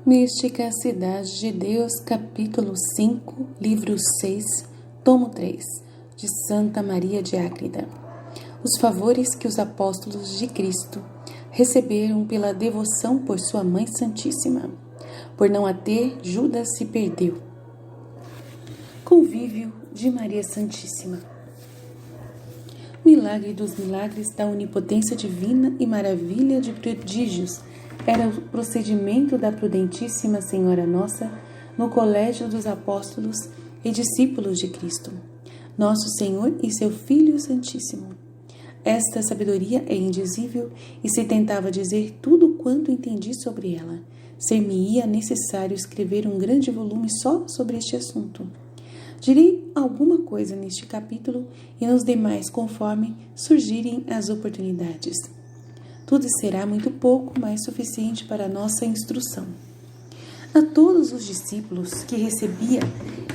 Mística Cidade de Deus, capítulo 5, livro 6, tomo 3, de Santa Maria de Ágreda. Os favores que os apóstolos de Cristo receberam pela devoção por sua Mãe Santíssima. Por não a ter, Judas se perdeu. Convívio de Maria Santíssima. Milagre dos milagres da onipotência divina e maravilha de prodígios era o procedimento da prudentíssima Senhora Nossa no colégio dos apóstolos e discípulos de Cristo, nosso Senhor e seu Filho Santíssimo. Esta sabedoria é indizível e se tentava dizer tudo quanto entendi sobre ela. Ser-me-ia necessário escrever um grande volume só sobre este assunto. Direi alguma coisa neste capítulo e nos demais conforme surgirem as oportunidades. Tudo será muito pouco, mas suficiente para a nossa instrução. A todos os discípulos que recebia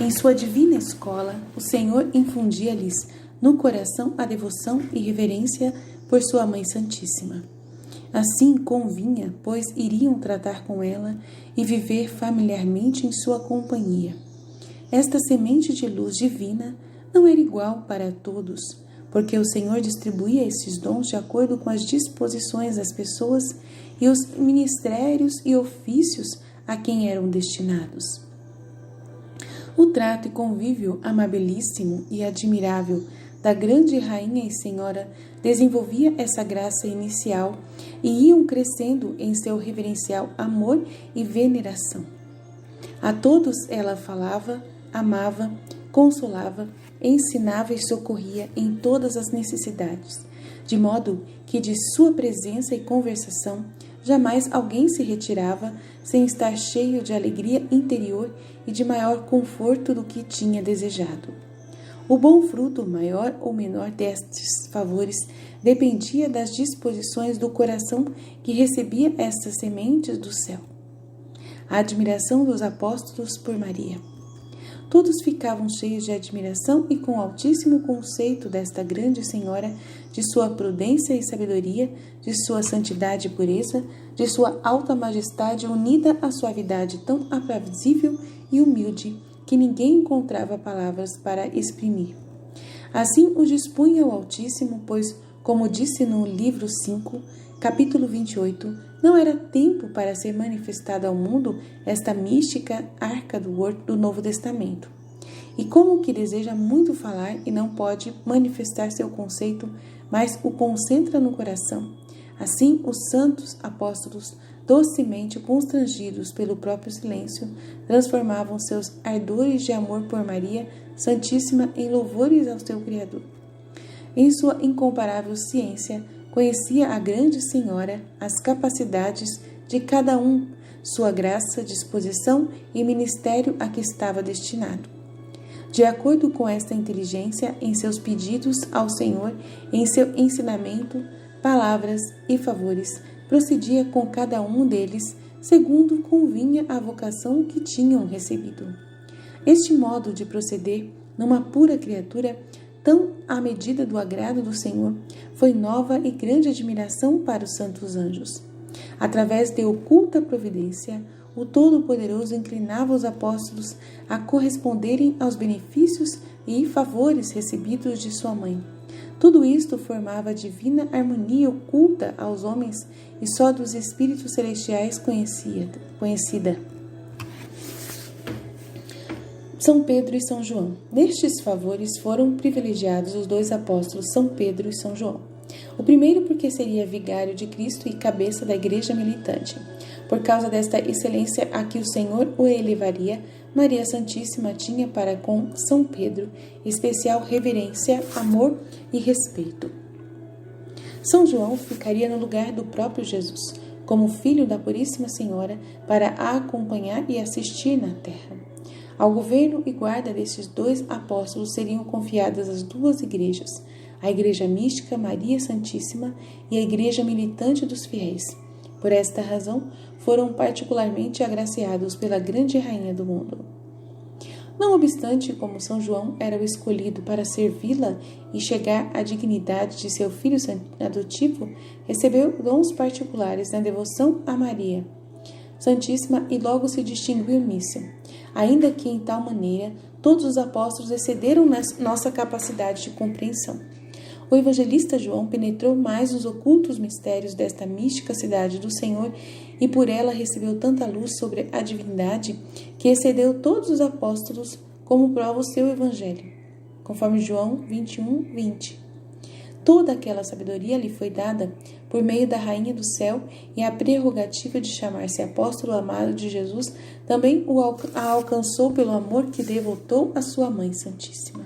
em sua divina escola, o Senhor infundia-lhes no coração a devoção e reverência por sua Mãe Santíssima. Assim convinha, pois iriam tratar com ela e viver familiarmente em sua companhia. Esta semente de luz divina não era igual para todos, porque o Senhor distribuía esses dons de acordo com as disposições das pessoas e os ministérios e ofícios a quem eram destinados. O trato e convívio amabilíssimo e admirável da grande Rainha e Senhora desenvolvia essa graça inicial e iam crescendo em seu reverencial amor e veneração. A todos ela falava, amava, consolava, ensinava e socorria em todas as necessidades, de modo que de sua presença e conversação jamais alguém se retirava sem estar cheio de alegria interior e de maior conforto do que tinha desejado. O bom fruto, maior ou menor destes favores, dependia das disposições do coração que recebia estas sementes do céu. A admiração dos apóstolos por Maria. Todos ficavam cheios de admiração e com altíssimo conceito desta grande Senhora, de sua prudência e sabedoria, de sua santidade e pureza, de sua alta majestade unida à suavidade tão aprazível e humilde que ninguém encontrava palavras para exprimir. Assim o dispunha o Altíssimo, pois, como disse no livro 5, capítulo 28, não era tempo para ser manifestada ao mundo esta mística arca do Novo Testamento. E como que deseja muito falar e não pode manifestar seu conceito, mas o concentra no coração, assim os santos apóstolos, docemente constrangidos pelo próprio silêncio, transformavam seus ardores de amor por Maria Santíssima em louvores ao seu Criador. Em sua incomparável ciência, conhecia a grande Senhora as capacidades de cada um, sua graça, disposição e ministério a que estava destinado. De acordo com esta inteligência, em seus pedidos ao Senhor, em seu ensinamento, palavras e favores, procedia com cada um deles, segundo convinha a vocação que tinham recebido. Este modo de proceder, numa pura criatura, tão à medida do agrado do Senhor, foi nova e grande admiração para os santos anjos. Através de oculta providência, o Todo-Poderoso inclinava os apóstolos a corresponderem aos benefícios e favores recebidos de sua mãe. Tudo isto formava a divina harmonia oculta aos homens e só dos espíritos celestiais conhecida. São Pedro e São João. Nestes favores foram privilegiados os dois apóstolos São Pedro e São João. O primeiro porque seria vigário de Cristo e cabeça da igreja militante. Por causa desta excelência a que o Senhor o elevaria, Maria Santíssima tinha para com São Pedro especial reverência, amor e respeito. São João ficaria no lugar do próprio Jesus, como filho da Puríssima Senhora, para a acompanhar e assistir na terra. Ao governo e guarda destes dois apóstolos seriam confiadas as duas igrejas, a Igreja Mística Maria Santíssima e a Igreja Militante dos Fiéis. Por esta razão, foram particularmente agraciados pela grande Rainha do mundo. Não obstante, como São João era o escolhido para servi-la e chegar à dignidade de seu filho adotivo, recebeu dons particulares na devoção a Maria. Santíssima e logo se distinguiu nisso, ainda que em tal maneira todos os apóstolos excederam nossa capacidade de compreensão. O evangelista João penetrou mais nos ocultos mistérios desta mística cidade do Senhor e por ela recebeu tanta luz sobre a divindade que excedeu todos os apóstolos, como prova o seu evangelho, conforme João 21:20. Toda aquela sabedoria lhe foi dada por meio da Rainha do Céu e a prerrogativa de chamar-se apóstolo amado de Jesus também a alcançou pelo amor que devotou à sua Mãe Santíssima.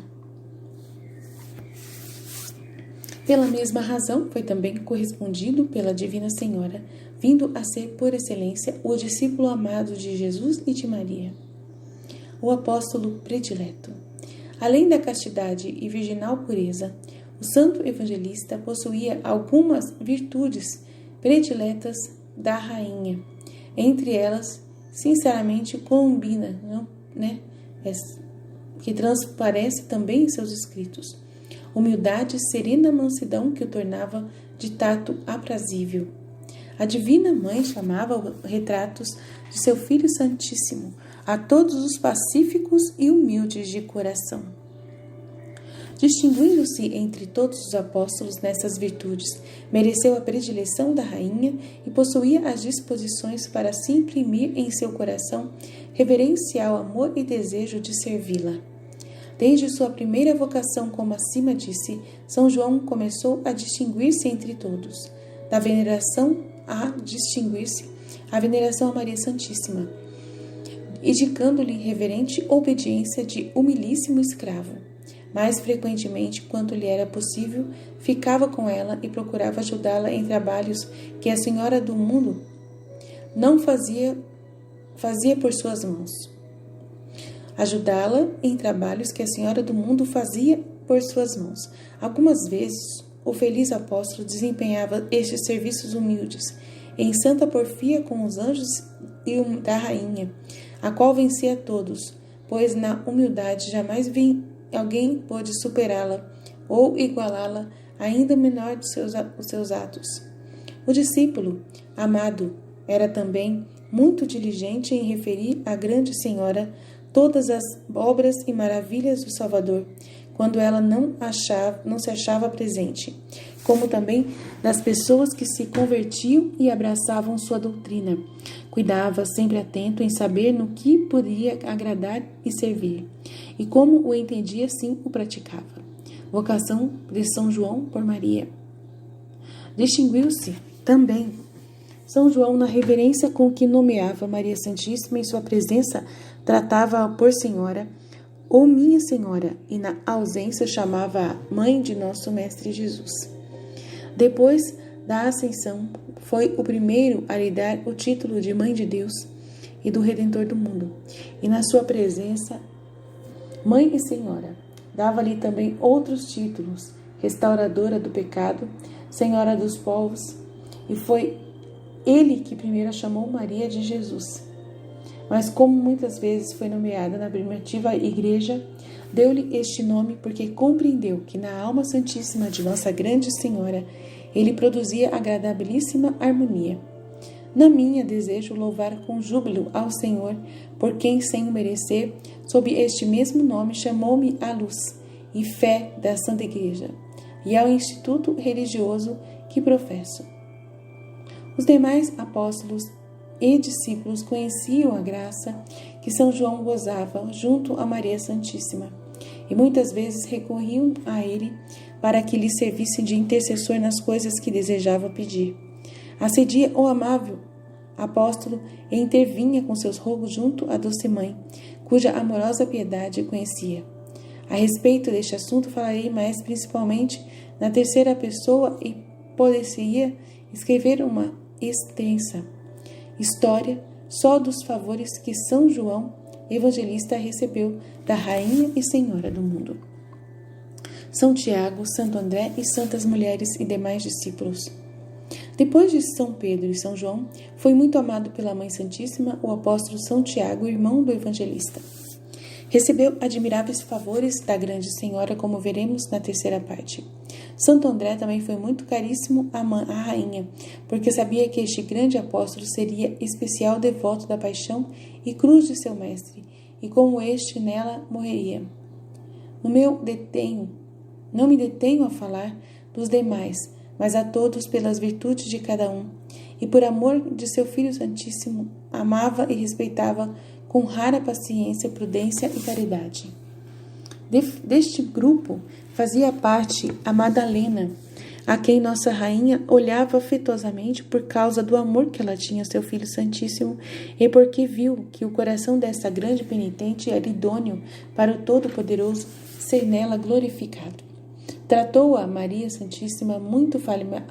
Pela mesma razão, foi também correspondido pela Divina Senhora, vindo a ser, por excelência, o discípulo amado de Jesus e de Maria, o apóstolo predileto. Além da castidade e virginal pureza, o santo evangelista possuía algumas virtudes prediletas da rainha, entre elas, sinceramente, Colombina, que transparece também em seus escritos. Humildade, serena mansidão que o tornava de tato aprazível. A Divina Mãe chamava retratos de seu Filho Santíssimo a todos os pacíficos e humildes de coração. Distinguindo-se entre todos os apóstolos nessas virtudes, mereceu a predileção da rainha e possuía as disposições para se imprimir em seu coração reverencial amor e desejo de servi-la. Desde sua primeira vocação, como acima disse, São João começou a distinguir-se entre todos, da veneração a veneração a Maria Santíssima, indicando-lhe reverente obediência de humilíssimo escravo. Mais frequentemente, quanto lhe era possível, ficava com ela e procurava ajudá-la em trabalhos que a Senhora do Mundo não fazia por suas mãos. Ajudá-la em trabalhos que a Senhora do Mundo fazia por suas mãos. Algumas vezes, o feliz apóstolo desempenhava estes serviços humildes, em santa porfia com os anjos e da rainha, a qual vencia a todos, pois na humildade jamais alguém pôde superá-la ou igualá-la, ainda menor dos seus atos. O discípulo amado era também muito diligente em referir à grande Senhora todas as obras e maravilhas do Salvador, quando ela não se achava presente, como também das pessoas que se convertiam e abraçavam sua doutrina. Cuidava, sempre atento em saber no que poderia agradar e servir, e como o entendia, assim o praticava. Vocação de São João por Maria. Distinguiu-se também São João na reverência com que nomeava Maria Santíssima em sua presença, tratava-a por Senhora ou Minha Senhora, e na ausência chamava-a Mãe de nosso Mestre Jesus. Depois da Ascensão, foi o primeiro a lhe dar o título de Mãe de Deus e do Redentor do mundo, e na sua presença, Mãe e Senhora. Dava-lhe também outros títulos, Restauradora do Pecado, Senhora dos Povos, e foi ele que primeiro a chamou Maria de Jesus. Mas como muitas vezes foi nomeada na primitiva igreja, deu-lhe este nome porque compreendeu que na alma santíssima de Nossa Grande Senhora ele produzia agradabilíssima harmonia. Na minha desejo louvar com júbilo ao Senhor, por quem, sem o merecer, sob este mesmo nome chamou-me à luz e fé da Santa Igreja, e ao instituto religioso que professo. Os demais apóstolos e discípulos conheciam a graça que São João gozava junto a Maria Santíssima, e muitas vezes recorriam a ele para que lhe servisse de intercessor nas coisas que desejava pedir. Acedia o amável apóstolo e intervinha com seus rogos junto à doce mãe, cuja amorosa piedade conhecia. A respeito deste assunto falarei mais principalmente na terceira pessoa e poderia escrever uma extensa história só dos favores que São João Evangelista recebeu da Rainha e Senhora do mundo. São Tiago, Santo André e santas mulheres e demais discípulos. Depois de São Pedro e São João, foi muito amado pela Mãe Santíssima o apóstolo São Tiago, irmão do Evangelista. Recebeu admiráveis favores da grande senhora, como veremos na terceira parte. Santo André também foi muito caríssimo à rainha, porque sabia que este grande apóstolo seria especial devoto da paixão e cruz de seu mestre, e como este nela morreria. Não me detenho a falar dos demais, mas a todos pelas virtudes de cada um, e por amor de seu Filho Santíssimo, amava e respeitava com rara paciência, prudência e caridade. Deste grupo fazia parte a Madalena, a quem Nossa Rainha olhava afetuosamente por causa do amor que ela tinha ao seu Filho Santíssimo e porque viu que o coração desta grande penitente era idôneo para o Todo-Poderoso ser nela glorificado. Tratou-a Maria Santíssima muito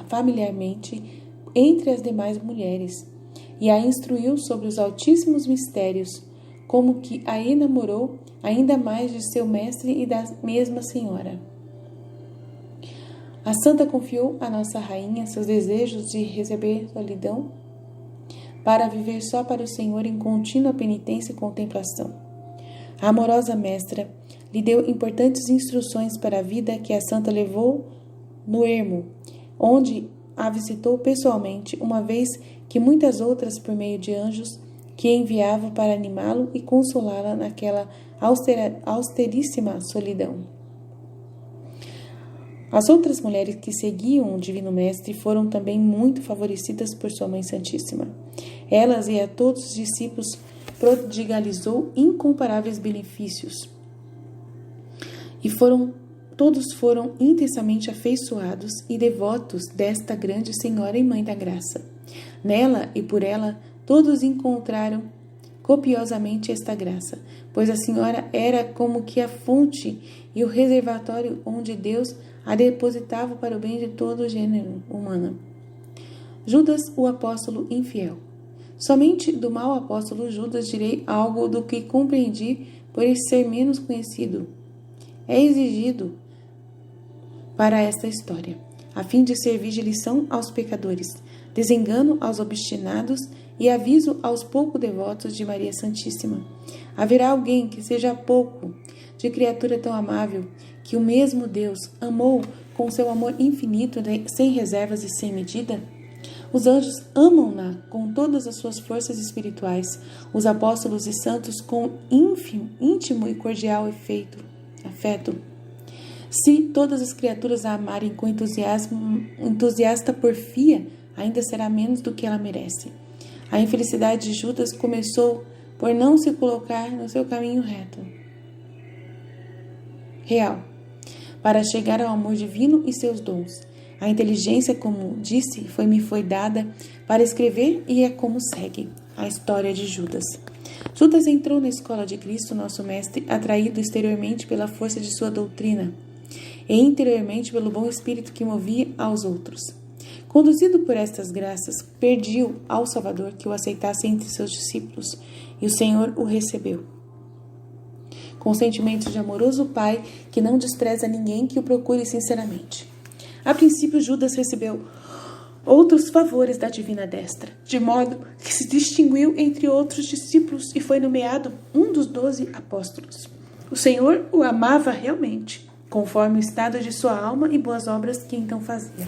familiarmente entre as demais mulheres e a instruiu sobre os altíssimos mistérios, como que a enamorou ainda mais de seu mestre e da mesma senhora. A santa confiou a Nossa Rainha seus desejos de receber solidão para viver só para o Senhor em contínua penitência e contemplação. A amorosa mestra lhe deu importantes instruções para a vida que a santa levou no ermo, onde a visitou pessoalmente, uma vez que muitas outras por meio de anjos que enviava para animá-lo e consolá-la naquela austeríssima solidão. As outras mulheres que seguiam o Divino Mestre foram também muito favorecidas por sua Mãe Santíssima. Elas e a todos os discípulos prodigalizou incomparáveis benefícios e todos foram intensamente afeiçoados e devotos desta grande Senhora e Mãe da Graça. Nela e por ela todos encontraram copiosamente esta graça, pois a Senhora era como que a fonte e o reservatório onde Deus a depositava para o bem de todo o gênero humano. Judas, o apóstolo infiel. Somente do mau apóstolo Judas direi algo do que compreendi por ele ser menos conhecido. É exigido para esta história, a fim de servir de lição aos pecadores, desengano aos obstinados e aviso aos pouco devotos de Maria Santíssima. Haverá alguém que seja pouco de criatura tão amável que o mesmo Deus amou com seu amor infinito, sem reservas e sem medida? Os anjos amam-na com todas as suas forças espirituais, os apóstolos e santos com íntimo e cordial afeto. Se todas as criaturas a amarem com entusiasta porfia, ainda será menos do que ela merece. A infelicidade de Judas começou por não se colocar no seu caminho real, para chegar ao amor divino e seus dons. A inteligência, como disse, me foi dada para escrever e é como segue a história de Judas. Judas entrou na escola de Cristo, nosso Mestre, atraído exteriormente pela força de sua doutrina e interiormente pelo bom espírito que movia aos outros. Conduzido por estas graças, pediu ao Salvador que o aceitasse entre seus discípulos, e o Senhor o recebeu. Com sentimento de amoroso Pai, que não despreza ninguém que o procure sinceramente. A princípio, Judas recebeu outros favores da divina destra, de modo que se distinguiu entre outros discípulos e foi nomeado um dos 12 apóstolos. O Senhor o amava realmente, conforme o estado de sua alma e boas obras que então fazia.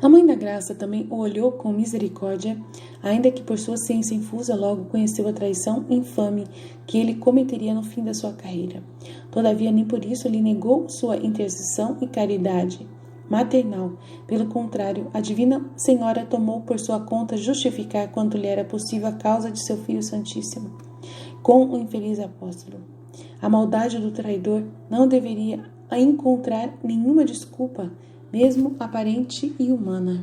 A Mãe da Graça também o olhou com misericórdia, ainda que por sua ciência infusa logo conheceu a traição infame que ele cometeria no fim da sua carreira. Todavia, nem por isso lhe negou sua intercessão e caridade maternal. Pelo contrário, a Divina Senhora tomou por sua conta justificar quanto lhe era possível a causa de seu Filho Santíssimo, com o infeliz apóstolo. A maldade do traidor não deveria encontrar nenhuma desculpa, mesmo aparente e humana.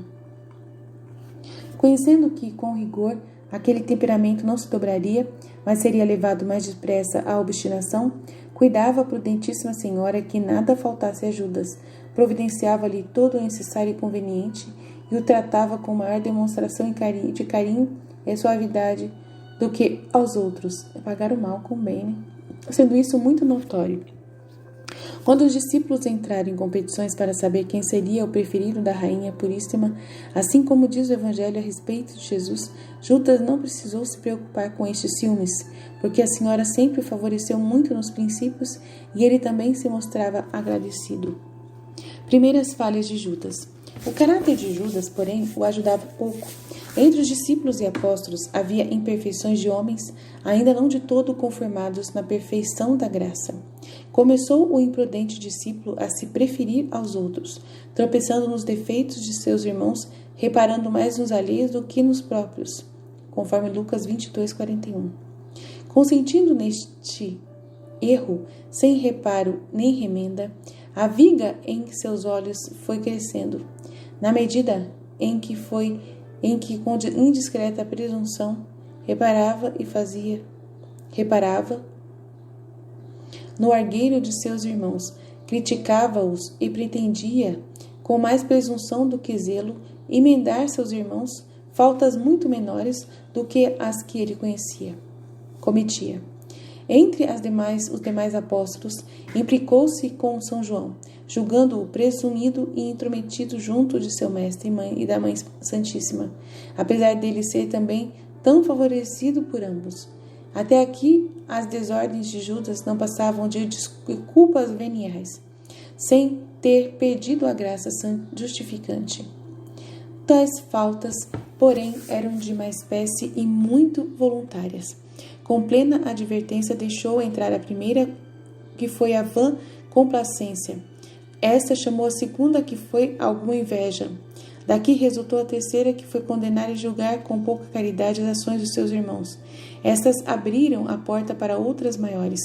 Conhecendo que, com rigor, aquele temperamento não se dobraria, mas seria levado mais depressa à obstinação, cuidava a prudentíssima Senhora que nada faltasse a Judas, providenciava-lhe todo o necessário e conveniente e o tratava com maior demonstração de carinho e suavidade do que aos outros. Pagar o mal com o bem, né? Sendo isso muito notório. Quando os discípulos entraram em competições para saber quem seria o preferido da rainha puríssima, assim como diz o Evangelho a respeito de Jesus, Judas não precisou se preocupar com estes ciúmes, porque a senhora sempre o favoreceu muito nos princípios e ele também se mostrava agradecido. Primeiras falhas de Judas. O caráter de Judas, porém, o ajudava pouco. Entre os discípulos e apóstolos havia imperfeições de homens, ainda não de todo conformados na perfeição da graça. Começou o imprudente discípulo a se preferir aos outros, tropeçando nos defeitos de seus irmãos, reparando mais nos alheios do que nos próprios, conforme Lucas 22:41. Consentindo neste erro, sem reparo nem remenda, a viga em seus olhos foi crescendo, na medida em que com indiscreta presunção reparava no argueiro de seus irmãos, criticava-os e pretendia, com mais presunção do que zelo, emendar seus irmãos faltas muito menores do que as que ele cometia. Entre os demais apóstolos, implicou-se com São João, julgando-o presumido e intrometido junto de seu mestre e da Mãe Santíssima, apesar dele ser também tão favorecido por ambos. Até aqui, as desordens de Judas não passavam de culpas veniais, sem ter perdido a graça justificante. Tais faltas, porém, eram de má espécie e muito voluntárias. Com plena advertência, deixou entrar a primeira, que foi a vã complacência. Esta chamou a segunda, que foi alguma inveja. Daqui resultou a terceira, que foi condenar e julgar com pouca caridade as ações dos seus irmãos. Estas abriram a porta para outras maiores,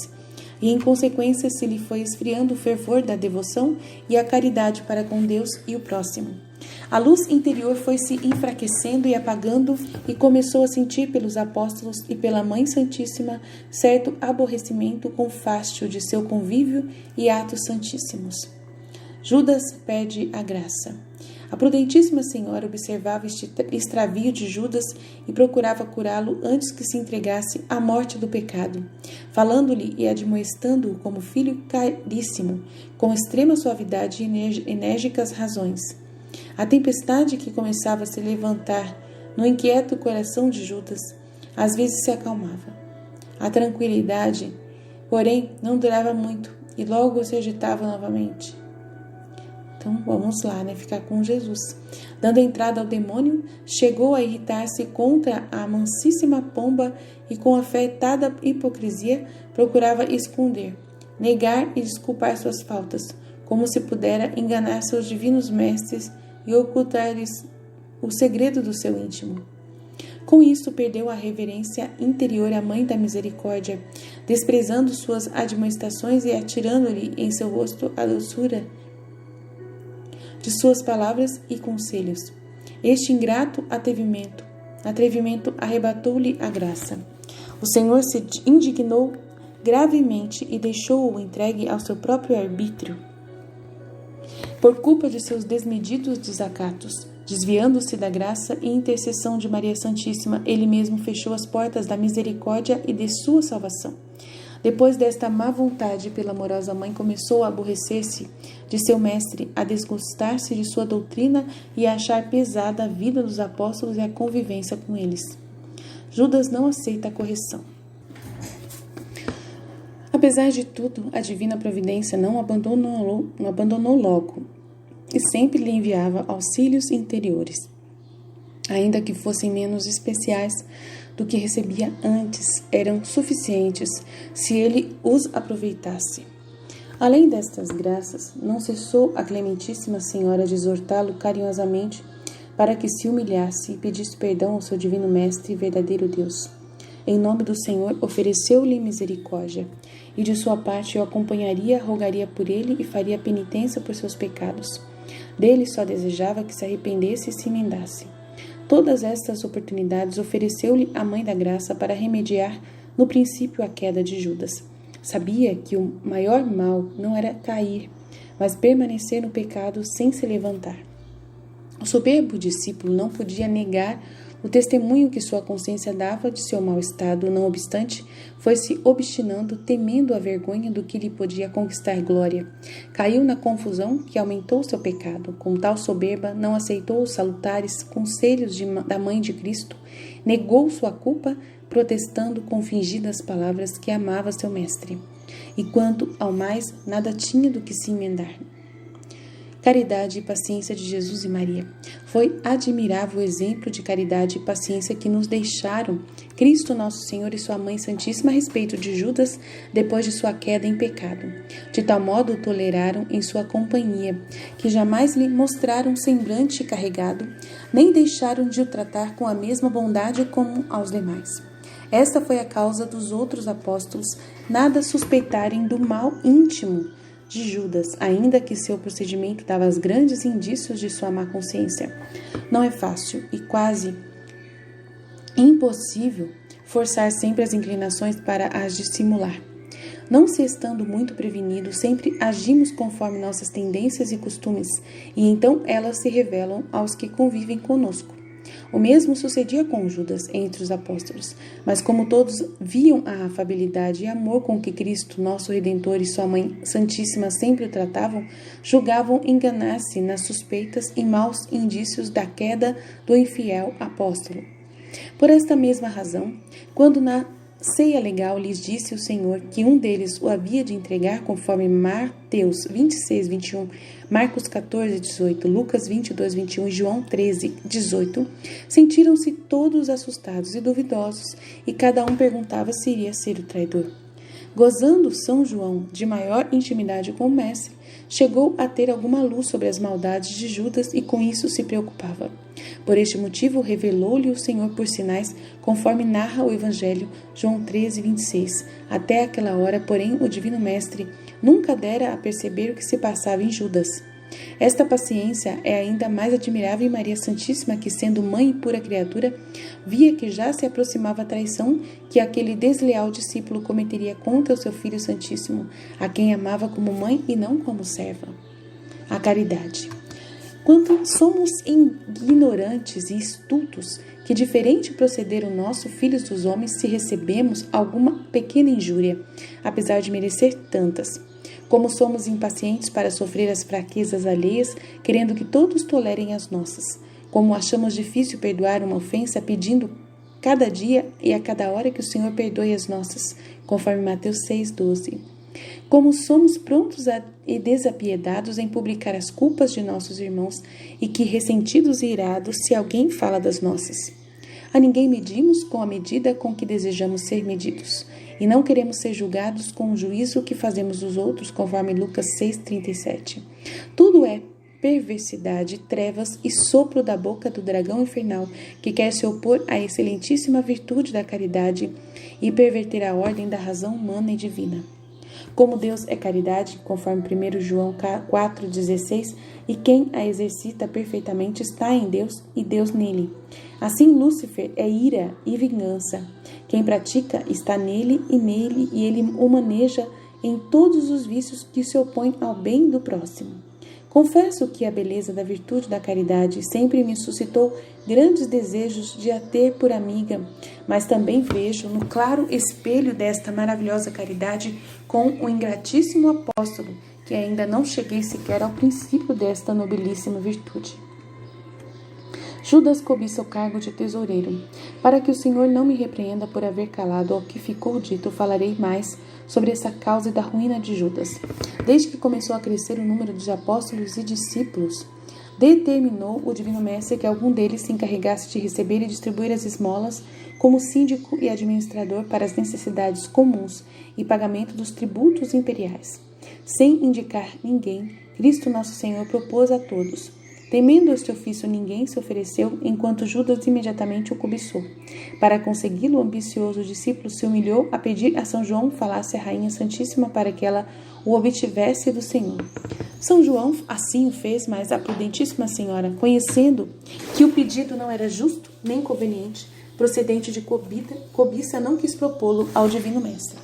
e em consequência se lhe foi esfriando o fervor da devoção e a caridade para com Deus e o próximo. A luz interior foi se enfraquecendo e apagando, e começou a sentir pelos apóstolos e pela Mãe Santíssima certo aborrecimento com fástio de seu convívio e atos santíssimos. Judas perde a graça. A prudentíssima Senhora observava este extravio de Judas e procurava curá-lo antes que se entregasse à morte do pecado, falando-lhe e admoestando-o como filho caríssimo, com extrema suavidade e enérgicas razões. A tempestade que começava a se levantar no inquieto coração de Judas, às vezes se acalmava. A tranquilidade, porém, não durava muito e logo se agitava novamente. Então, vamos lá, ficar com Jesus. Dando entrada ao demônio, chegou a irritar-se contra a mansíssima pomba e com afetada hipocrisia procurava esconder, negar e desculpar suas faltas, como se pudera enganar seus divinos mestres e ocultar-lhes o segredo do seu íntimo. Com isso, perdeu a reverência interior à Mãe da Misericórdia, desprezando suas admoestações e atirando-lhe em seu rosto a doçura de suas palavras e conselhos. Este ingrato atrevimento arrebatou-lhe a graça. O Senhor se indignou gravemente e deixou-o entregue ao seu próprio arbítrio, por culpa de seus desmedidos desacatos. Desviando-se da graça e intercessão de Maria Santíssima, ele mesmo fechou as portas da misericórdia e de sua salvação. Depois desta má vontade pela amorosa mãe, começou a aborrecer-se de seu mestre, a desgostar-se de sua doutrina e a achar pesada a vida dos apóstolos e a convivência com eles. Judas não aceita a correção. Apesar de tudo, a divina providência não abandonou logo e sempre lhe enviava auxílios interiores, ainda que fossem menos especiais do que recebia antes, eram suficientes se ele os aproveitasse. Além destas graças, não cessou a Clementíssima Senhora de exortá-lo carinhosamente para que se humilhasse e pedisse perdão ao seu divino Mestre e verdadeiro Deus. Em nome do Senhor, ofereceu-lhe misericórdia, e de sua parte o acompanharia, rogaria por ele e faria penitência por seus pecados. Dele só desejava que se arrependesse e se emendasse. Todas estas oportunidades ofereceu-lhe a Mãe da Graça para remediar no princípio a queda de Judas. Sabia que o maior mal não era cair, mas permanecer no pecado sem se levantar. O soberbo discípulo não podia negar O testemunho que sua consciência dava de seu mau estado, não obstante, foi se obstinando, temendo a vergonha do que lhe podia conquistar glória. Caiu na confusão que aumentou seu pecado. Com tal soberba, não aceitou os salutares conselhos da Mãe de Cristo, negou sua culpa, protestando com fingidas palavras que amava seu mestre. E quanto ao mais, nada tinha do que se emendar. Caridade e paciência de Jesus e Maria. Foi admirável o exemplo de caridade e paciência que nos deixaram Cristo Nosso Senhor e sua Mãe Santíssima a respeito de Judas depois de sua queda em pecado. De tal modo o toleraram em sua companhia, que jamais lhe mostraram semblante carregado, nem deixaram de o tratar com a mesma bondade como aos demais. Esta foi a causa dos outros apóstolos nada suspeitarem do mal íntimo de Judas, ainda que seu procedimento dava grandes indícios de sua má consciência. Não é fácil e quase impossível forçar sempre as inclinações para as dissimular. Não se estando muito prevenidos, sempre agimos conforme nossas tendências e costumes, e então elas se revelam aos que convivem conosco. O mesmo sucedia com Judas entre os apóstolos, mas como todos viam a afabilidade e amor com que Cristo, nosso Redentor e sua Mãe Santíssima sempre o tratavam, julgavam enganar-se nas suspeitas e maus indícios da queda do infiel apóstolo. Por esta mesma razão, quando na ceia legal lhes disse o Senhor que um deles o havia de entregar conforme Mateus 26, 21, Marcos 14, 18, Lucas 22, 21 e João 13, 18, sentiram-se todos assustados e duvidosos, e cada um perguntava se iria ser o traidor. Gozando São João de maior intimidade com o mestre, chegou a ter alguma luz sobre as maldades de Judas e com isso se preocupava. Por este motivo, revelou-lhe o Senhor por sinais, conforme narra o Evangelho, João 13, 26. Até aquela hora, porém, o Divino Mestre nunca dera a perceber o que se passava em Judas. Esta paciência é ainda mais admirável em Maria Santíssima, que, sendo mãe e pura criatura, via que já se aproximava a traição que aquele desleal discípulo cometeria contra o seu Filho Santíssimo, a quem amava como mãe e não como serva. A caridade. Quando somos ignorantes e estultos, que diferente proceder o nosso, filhos dos homens, se recebemos alguma pequena injúria, apesar de merecer tantas. Como somos impacientes para sofrer as fraquezas alheias, querendo que todos tolerem as nossas. Como achamos difícil perdoar uma ofensa, pedindo cada dia e a cada hora que o Senhor perdoe as nossas, conforme Mateus 6,12. Como somos prontos e desapiedados em publicar as culpas de nossos irmãos, e que ressentidos e irados se alguém fala das nossas. A ninguém medimos com a medida com que desejamos ser medidos, e não queremos ser julgados com o juízo que fazemos dos outros, conforme Lucas 6,37. Tudo é perversidade, trevas e sopro da boca do dragão infernal, que quer se opor à excelentíssima virtude da caridade e perverter a ordem da razão humana e divina. Como Deus é caridade, conforme 1 João 4,16, e quem a exercita perfeitamente está em Deus e Deus nele. Assim, Lúcifer é ira e vingança. Quem pratica está nele, e ele o maneja em todos os vícios que se opõem ao bem do próximo. Confesso que a beleza da virtude da caridade sempre me suscitou grandes desejos de a ter por amiga, mas também vejo no claro espelho desta maravilhosa caridade com o ingratíssimo apóstolo, que ainda não cheguei sequer ao princípio desta nobilíssima virtude. Judas cobiça o cargo de tesoureiro. Para que o Senhor não me repreenda por haver calado ao que ficou dito, falarei mais sobre essa causa da ruína de Judas. Desde que começou a crescer o número de apóstolos e discípulos, determinou o Divino Mestre que algum deles se encarregasse de receber e distribuir as esmolas como síndico e administrador para as necessidades comuns e pagamento dos tributos imperiais. Sem indicar ninguém, Cristo Nosso Senhor propôs a todos. Temendo este ofício, ninguém se ofereceu, enquanto Judas imediatamente o cobiçou. Para consegui-lo, o ambicioso discípulo se humilhou a pedir a São João falasse à Rainha Santíssima para que ela o obtivesse do Senhor. São João assim o fez, mas a prudentíssima Senhora, conhecendo que o pedido não era justo nem conveniente, procedente de cobiça, não quis propô-lo ao Divino Mestre.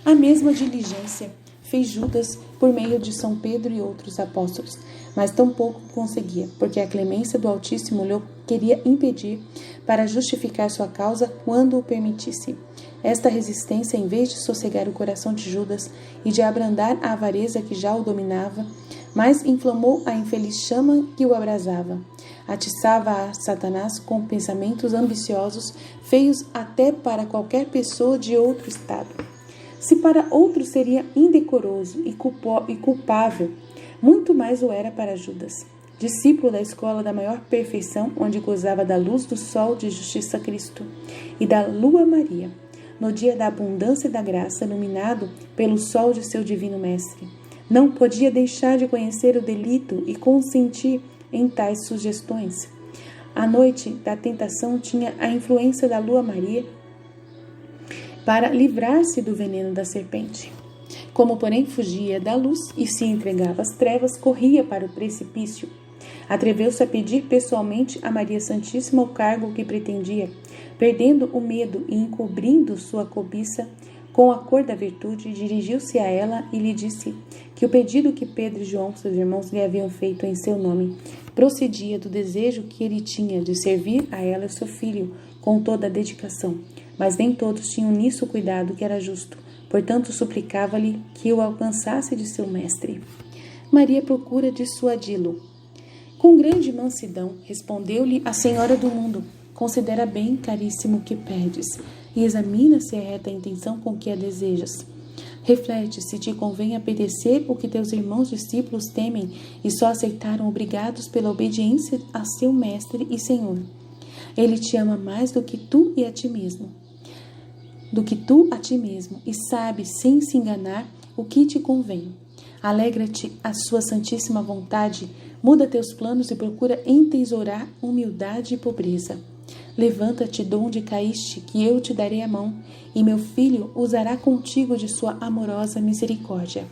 A mesma diligência fez Judas por meio de São Pedro e outros apóstolos, mas tampouco conseguia, porque a clemência do Altíssimo lhe queria impedir para justificar sua causa quando o permitisse. Esta resistência, em vez de sossegar o coração de Judas e de abrandar a avareza que já o dominava, mais inflamou a infeliz chama que o abrasava. Atiçava a Satanás com pensamentos ambiciosos, feios até para qualquer pessoa de outro estado. Se para outro seria indecoroso e culpável, muito mais o era para Judas, discípulo da escola da maior perfeição, onde gozava da luz do sol de justiça Cristo e da lua Maria, no dia da abundância da graça, iluminado pelo sol de seu divino mestre. Não podia deixar de conhecer o delito e consentir em tais sugestões. A noite da tentação tinha a influência da lua Maria para livrar-se do veneno da serpente. Como, porém, fugia da luz e se entregava às trevas, corria para o precipício. Atreveu-se a pedir pessoalmente a Maria Santíssima o cargo que pretendia, perdendo o medo e encobrindo sua cobiça com a cor da virtude, dirigiu-se a ela e lhe disse que o pedido que Pedro e João, seus irmãos, lhe haviam feito em seu nome procedia do desejo que ele tinha de servir a ela e seu filho com toda a dedicação. Mas nem todos tinham nisso o cuidado que era justo. Portanto, suplicava-lhe que o alcançasse de seu mestre. Maria procura dissuadi-lo. Com grande mansidão, respondeu-lhe a Senhora do Mundo: considera bem, caríssimo, o que pedes, e examina se é reta a intenção com que a desejas. Reflete se te convém obedecer o que teus irmãos discípulos temem e só aceitaram obrigados pela obediência a seu mestre e Senhor. Ele te ama mais do que tu a ti mesmo, e sabe, sem se enganar, o que te convém. Alegra-te a sua santíssima vontade, muda teus planos e procura entesourar humildade e pobreza. Levanta-te donde caíste, que eu te darei a mão, e meu filho usará contigo de sua amorosa misericórdia.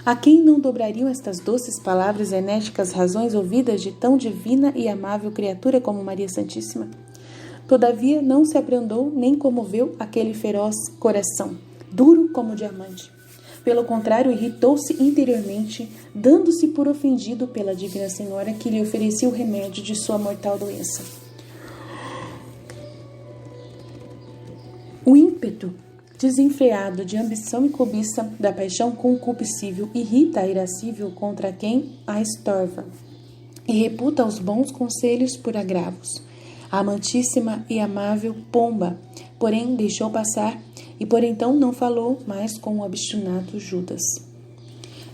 A quem não dobrariam estas doces palavras enérgicas razões ouvidas de tão divina e amável criatura como Maria Santíssima? Todavia não se abrandou nem comoveu aquele feroz coração, duro como diamante. Pelo contrário, irritou-se interiormente, dando-se por ofendido pela Divina Senhora que lhe oferecia o remédio de sua mortal doença. O ímpeto desenfreado de ambição e cobiça, da paixão concupiscível, irrita a irascível contra quem a estorva e reputa os bons conselhos por agravos. A amantíssima e amável pomba, porém, deixou passar e por então não falou mais com o obstinado Judas.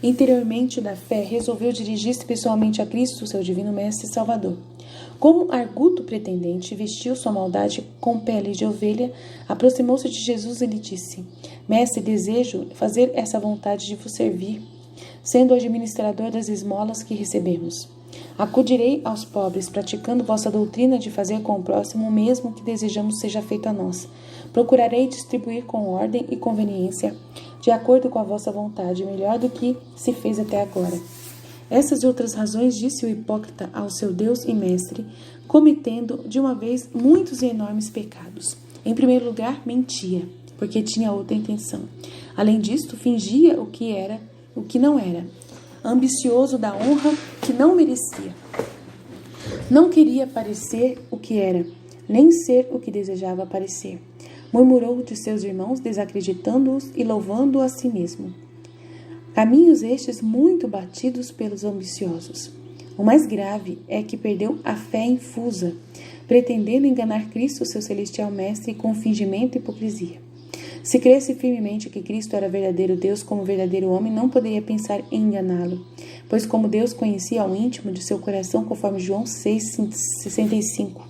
Interiormente da fé, resolveu dirigir-se pessoalmente a Cristo, seu divino mestre e salvador. Como arguto pretendente, vestiu sua maldade com pele de ovelha, aproximou-se de Jesus e lhe disse: Mestre, desejo fazer essa vontade de vos servir, sendo o administrador das esmolas que recebemos. Acudirei aos pobres, praticando vossa doutrina de fazer com o próximo o mesmo que desejamos seja feito a nós. Procurarei distribuir com ordem e conveniência, de acordo com a vossa vontade, melhor do que se fez até agora. Essas e outras razões disse o hipócrita ao seu Deus e mestre, cometendo de uma vez muitos e enormes pecados. Em primeiro lugar, mentia, porque tinha outra intenção. Além disto, fingia o que não era, ambicioso da honra que não merecia. Não queria parecer o que era, nem ser o que desejava parecer. Murmurou de seus irmãos, desacreditando-os e louvando-o a si mesmo. Caminhos estes muito batidos pelos ambiciosos. O mais grave é que perdeu a fé infusa, pretendendo enganar Cristo, seu celestial mestre, com fingimento e hipocrisia. Se cresce firmemente que Cristo era verdadeiro Deus como verdadeiro homem, não poderia pensar em enganá-lo, pois como Deus conhecia ao íntimo de seu coração, conforme João 6,65.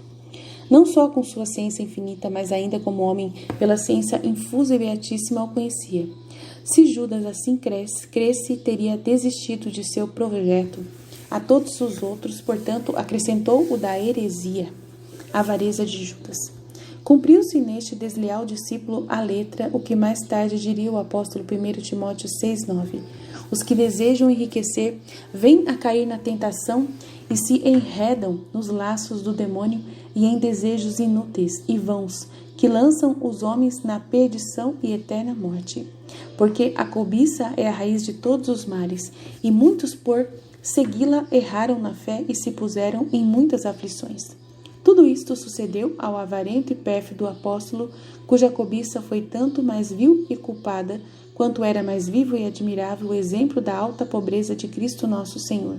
Não só com sua ciência infinita, mas ainda como homem, pela ciência infusa e beatíssima, o conhecia. Se Judas assim cresce, teria desistido de seu projeto. A todos os outros, portanto, acrescentou o da heresia, a avareza de Judas. Cumpriu-se neste desleal discípulo à letra o que mais tarde diria o apóstolo 1 Timóteo 6,9. Os que desejam enriquecer vêm a cair na tentação e se enredam nos laços do demônio e em desejos inúteis e vãos, que lançam os homens na perdição e eterna morte. Porque a cobiça é a raiz de todos os males, e muitos por segui-la erraram na fé e se puseram em muitas aflições. Tudo isto sucedeu ao avarento e pérfido apóstolo, cuja cobiça foi tanto mais vil e culpada, quanto era mais vivo e admirável o exemplo da alta pobreza de Cristo nosso Senhor,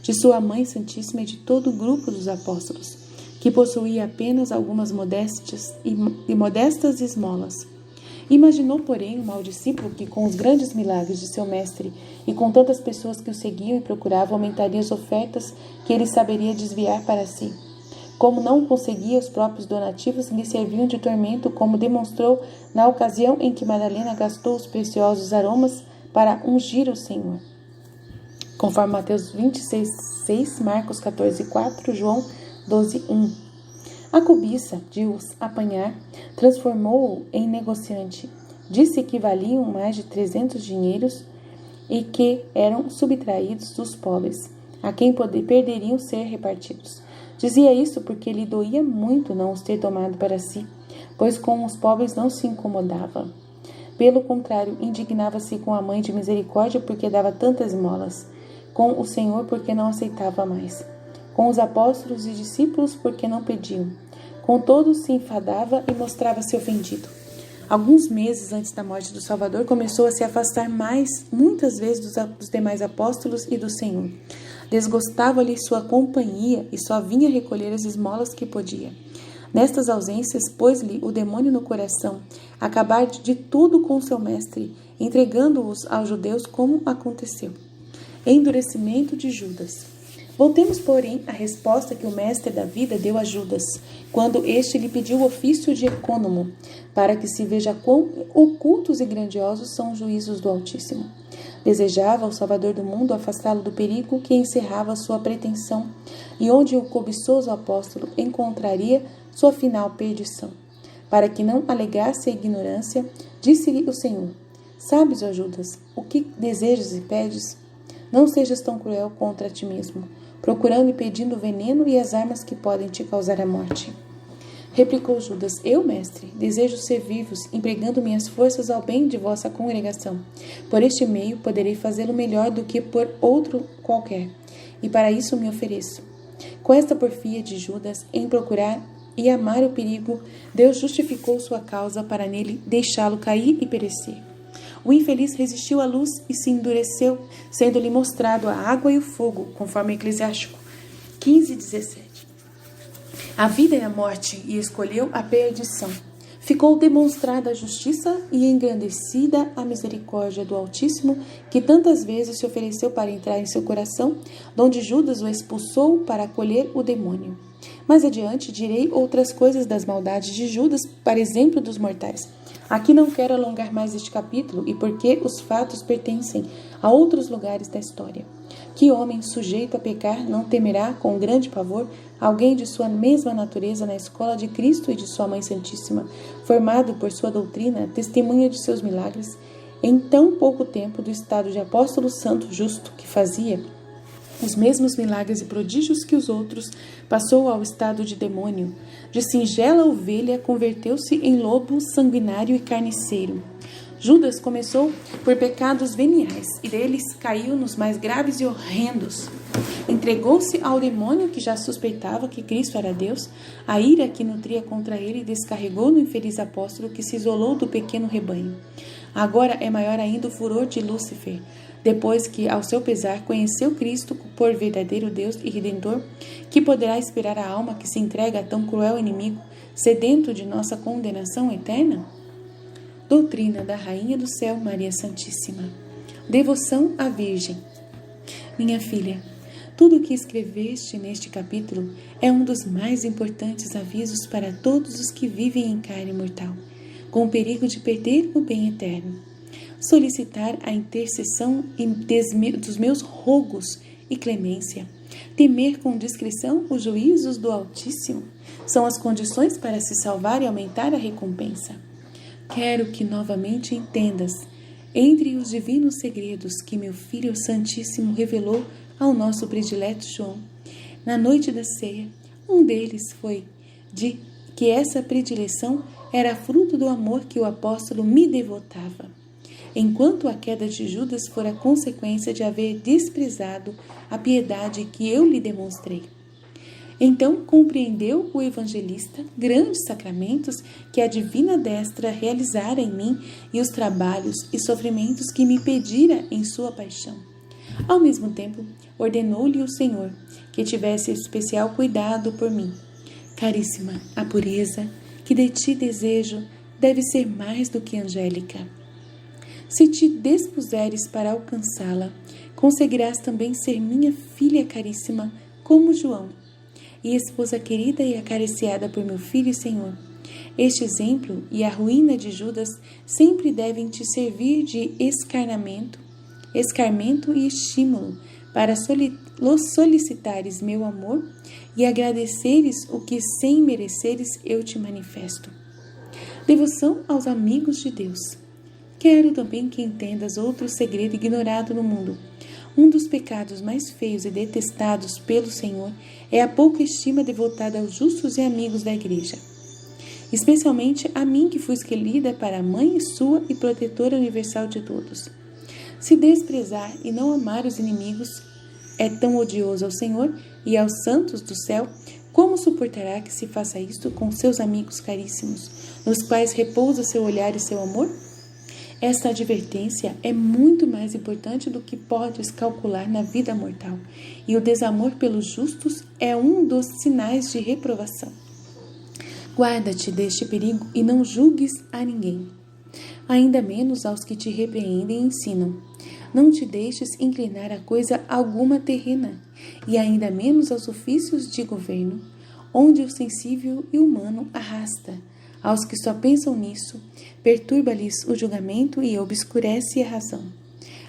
de sua Mãe Santíssima e de todo o grupo dos apóstolos, que possuía apenas algumas modestas esmolas. Imaginou, porém, o mau discípulo que, com os grandes milagres de seu mestre e com tantas pessoas que o seguiam e procuravam, aumentaria as ofertas que ele saberia desviar para si. Como não conseguia, os próprios donativos lhe serviam de tormento, como demonstrou na ocasião em que Madalena gastou os preciosos aromas para ungir o Senhor. Conforme Mateus 26:6, Marcos 14:4, João 12:1. A cobiça de os apanhar transformou-o em negociante. Disse que valiam mais de 300 dinheiros e que eram subtraídos dos pobres, a quem perderiam ser repartidos. Dizia isso porque lhe doía muito não os ter tomado para si, pois com os pobres não se incomodava. Pelo contrário, indignava-se com a Mãe de Misericórdia porque dava tantas esmolas, com o Senhor porque não aceitava mais, com os apóstolos e discípulos porque não pediam. Com todos se enfadava e mostrava-se ofendido. Alguns meses antes da morte do Salvador, começou a se afastar muitas vezes dos demais apóstolos e do Senhor. Desgostava-lhe sua companhia e só vinha recolher as esmolas que podia. Nestas ausências, pôs-lhe o demônio no coração, acabar de tudo com seu mestre, entregando-os aos judeus como aconteceu. Endurecimento de Judas. Voltemos, porém, à resposta que o mestre da vida deu a Judas, quando este lhe pediu o ofício de ecônomo, para que se veja quão ocultos e grandiosos são os juízos do Altíssimo. Desejava o Salvador do mundo afastá-lo do perigo que encerrava sua pretensão, e onde o cobiçoso apóstolo encontraria sua final perdição. Para que não alegasse a ignorância, disse-lhe o Senhor: Sabes, ó Judas, o que desejas e pedes? Não sejas tão cruel contra ti mesmo, procurando e pedindo o veneno e as armas que podem te causar a morte. Replicou Judas: Eu, mestre, desejo ser vivos, empregando minhas forças ao bem de vossa congregação. Por este meio poderei fazê-lo melhor do que por outro qualquer, e para isso me ofereço. Com esta porfia de Judas em procurar e amar o perigo, Deus justificou sua causa para nele deixá-lo cair e perecer. O infeliz resistiu à luz e se endureceu, sendo-lhe mostrado a água e o fogo, conforme Eclesiástico 15:17. A vida e a morte, e escolheu a perdição. Ficou demonstrada a justiça e engrandecida a misericórdia do Altíssimo, que tantas vezes se ofereceu para entrar em seu coração, donde Judas o expulsou para acolher o demônio. Mais adiante direi outras coisas das maldades de Judas, para exemplo dos mortais. Aqui não quero alongar mais este capítulo, e porque os fatos pertencem a outros lugares da história. Que homem sujeito a pecar não temerá com grande pavor alguém de sua mesma natureza na escola de Cristo e de sua Mãe Santíssima, formado por sua doutrina, testemunha de seus milagres, em tão pouco tempo do estado de apóstolo santo justo que fazia os mesmos milagres e prodígios que os outros, passou ao estado de demônio. De singela ovelha, converteu-se em lobo sanguinário e carniceiro. Judas começou por pecados veniais, e deles caiu nos mais graves e horrendos. Entregou-se ao demônio que já suspeitava que Cristo era Deus. A ira que nutria contra ele descarregou no infeliz apóstolo que se isolou do pequeno rebanho. Agora é maior ainda o furor de Lúcifer, depois que, ao seu pesar, conheceu Cristo por verdadeiro Deus e Redentor. Que poderá esperar a alma que se entrega a tão cruel inimigo, sedento de nossa condenação eterna? Doutrina da Rainha do Céu, Maria Santíssima. Devoção à Virgem. Minha filha, tudo o que escreveste neste capítulo é um dos mais importantes avisos para todos os que vivem em carne mortal, com o perigo de perder o bem eterno. Solicitar a intercessão dos meus rogos e clemência, temer com discrição os juízos do Altíssimo, são as condições para se salvar e aumentar a recompensa. Quero que novamente entendas, entre os divinos segredos que meu Filho Santíssimo revelou ao nosso predileto João, na noite da ceia. Um deles foi de que essa predileção era fruto do amor que o apóstolo me devotava, enquanto a queda de Judas fora consequência de haver desprezado a piedade que eu lhe demonstrei. Então compreendeu o evangelista grandes sacramentos que a divina destra realizara em mim e os trabalhos e sofrimentos que me pedira em sua paixão. Ao mesmo tempo, ordenou-lhe o Senhor que tivesse especial cuidado por mim. Caríssima, a pureza que de ti desejo deve ser mais do que angélica. Se te dispuseres para alcançá-la, conseguirás também ser minha filha caríssima, como João, e esposa querida e acariciada por meu Filho e Senhor. Este exemplo e a ruína de Judas sempre devem te servir de escarmento e estímulo para solicitares meu amor e agradeceres o que sem mereceres eu te manifesto. Devoção aos amigos de Deus. Quero também que entendas outro segredo ignorado no mundo. Um dos pecados mais feios e detestados pelo Senhor é a pouca estima devotada aos justos e amigos da Igreja, especialmente a mim que fui escolhida para mãe sua e protetora universal de todos. Se desprezar e não amar os inimigos é tão odioso ao Senhor e aos santos do céu, como suportará que se faça isto com seus amigos caríssimos, nos quais repousa seu olhar e seu amor? Esta advertência é muito mais importante do que podes calcular na vida mortal, e o desamor pelos justos é um dos sinais de reprovação. Guarda-te deste perigo e não julgues a ninguém, ainda menos aos que te repreendem e ensinam. Não te deixes inclinar a coisa alguma terrena, e ainda menos aos ofícios de governo, onde o sensível e humano arrasta. Aos que só pensam nisso, perturba-lhes o julgamento e obscurece a razão.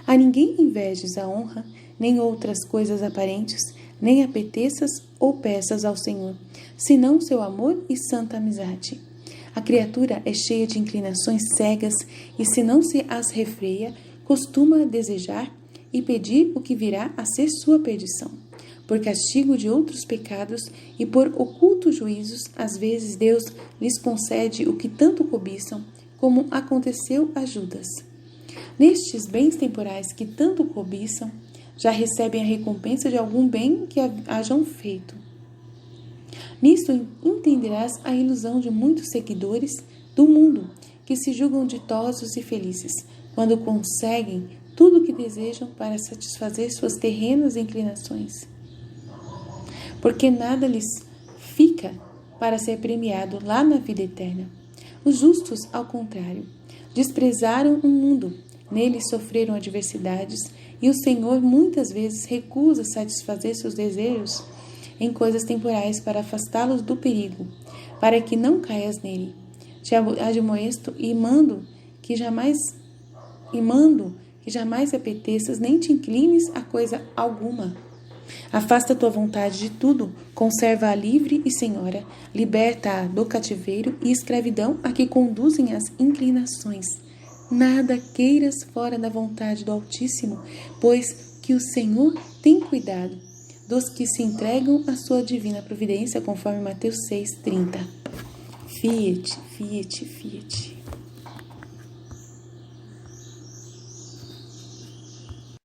A ninguém invejes a honra, nem outras coisas aparentes, nem apeteças ou peças ao Senhor, senão seu amor e santa amizade. A criatura é cheia de inclinações cegas e, se não se as refreia, costuma desejar e pedir o que virá a ser sua perdição. Por castigo de outros pecados e por ocultos juízos, às vezes Deus lhes concede o que tanto cobiçam, como aconteceu a Judas. Nestes bens temporais que tanto cobiçam, já recebem a recompensa de algum bem que hajam feito. Nisto entenderás a ilusão de muitos seguidores do mundo, que se julgam ditosos e felizes, quando conseguem tudo o que desejam para satisfazer suas terrenas inclinações. Porque nada lhes fica para ser premiado lá na vida eterna. Os justos, ao contrário, desprezaram o mundo, nele sofreram adversidades, e o Senhor muitas vezes recusa satisfazer seus desejos em coisas temporais para afastá-los do perigo, para que não caias nele. Te admoesto e mando que jamais apeteças nem te inclines a coisa alguma. Afasta tua vontade de tudo, conserva-a livre e senhora, liberta-a do cativeiro e escravidão a que conduzem as inclinações. Nada queiras fora da vontade do Altíssimo, pois que o Senhor tem cuidado dos que se entregam à sua divina providência, conforme Mateus 6:30. Fiat, fiat, fiat.